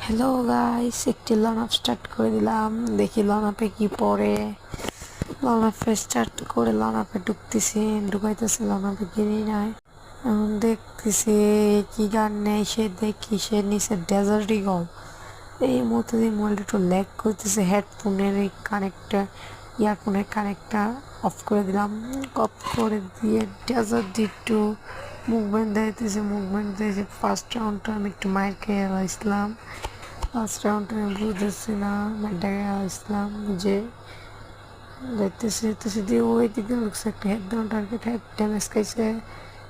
Hello guys, একটি loan up start করে দিলাম। দেখি লন আপে কি পড়ে। লন আপে স্টার্ট করে লন আপে ঢুকতেছি, ঢুকাইতেছি লন আপে কিনি নাই। এখন দেখতেছি কি গান নেই, সে দেখি সে নিচে ডেজার্ট ইগল। এই মুহূর্তে দিয়ে মোবাইলটা একটু ল্যাগ করতেছে। হেডফোনের এই কানেক্টটা, ইয়ারফোনের কানেক্টটা অফ করে দিলাম। অফ করে দিয়ে ডেজার্ট একটু মুভমেন্ট দিতেছে, মুভমেন্ট দিয়েছে। ফার্স্ট রাউন্ডটা আমি একটু মাইর খেয়ে আসলাম। ফার্স্ট রাউন্ডে আমি বুঝতেছি না, ম্যাডাকে আসলাম যে দেখতেছি দিয়ে ওই দিকে ঢুকছে একটা head down target, head damage খাইছে।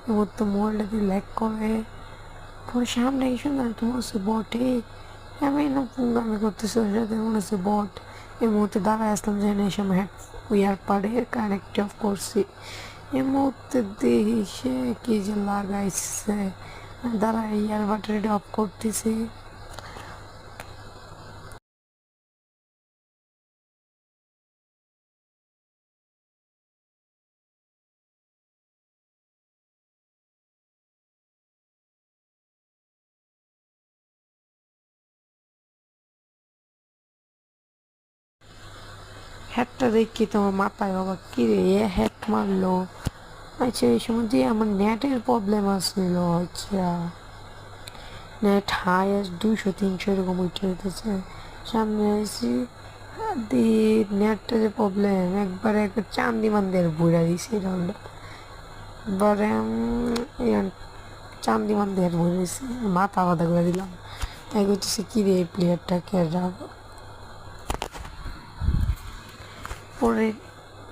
এবার তো মোবাইলটা দিয়ে ল্যাগ করে পরে সামনে এসে না, তোমার হচ্ছে বটে। আমি না আমি করতেছি ওর সাথে, মনে হচ্ছে বট। এই মুহূর্তে দাঁড়ায় আসলাম যে এসে আমি হেড ইয়ার পাড়ে কানেক্ট অফ করছি। এই মুহূর্তে দেখি সে কি যে লাগাইছে, দাঁড়ায় ইয়ার ব্যাটারিটা অফ করতেছি। হ্যাটটা দেখি তোমার মাথায় বাবা কি রে, এ হ্যাট মারলো। আচ্ছা, এই সময় দিয়ে আমার নেটের প্রবলেম আসছিল। আচ্ছা, নেট হাইয়েস্ট 200-300 এরকম উঠে যেতেছে। সামনে আসি দি নেটটা যে প্রবলেম, একবারে চান্দি মান্দির বুড়া দিছি রাউন্ডটা। এবারে চান্দি মান্দির বুড়ে দিছি, মাথা আলাদা করে দিলাম। তাই করতেছে কি রে এই প্লেয়ারটাকে রাখবো। পরে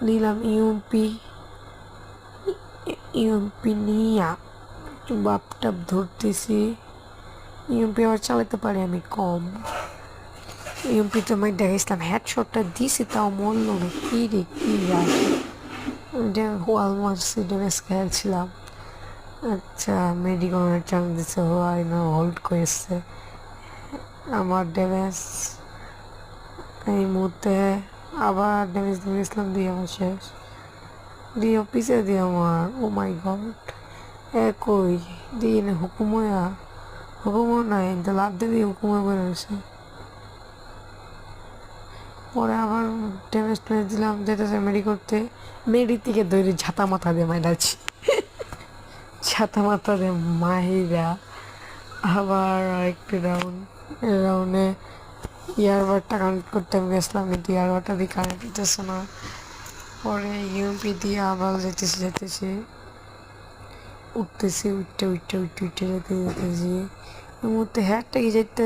নিলাম ইউএমপি নিয়া একটু বাপ টাপ ধরতেছি। ইউএমপি আবার চালাতে পারি আমি কম। ইউএমপি তো আমি দেখেছিলাম, হেডশটটা দিছি তাও মরল না। কি রে কি ওয়াল মারছি, ড্যামেজ খেয়েছিলাম। আচ্ছা, মেডিকলের চান্স দিচ্ছে, হয় না হোল্ড করেছে আমার ড্যামেজ। এই মুহূর্তে আবার ড্যামেজ দিয়েছিলাম, দিয়ে আমার শেষ। দিয়ে পিছিয়ে দিয়ে আমার, ও মাই গড, একই দিয়ে না হুকুমও নাই, লাভ দিয়ে হুকুমে বেরোছে। পরে আবার ড্যামেজ টেমেজ দিলাম, যেতেছে মেডি করতে। মেডি থেকে দৌড়ে ঝাঁতা মাথা দিয়ে মাইরাছি, ছাতা মাথা দিয়ে মাহিরা। আবার একটু রাউন্ডে ইয়ারবাডটা কানেক্ট করতে আমি গেছিলাম, কিন্তু ইয়ারবাডটা দিয়ে কানেক্ট হতেছে না। পরে ইউএমপি দিয়ে আবার যেতেছি উঠতেছি, উঠতে যেতেছি। এই মুহূর্তে হ্যাটটা কি যেতে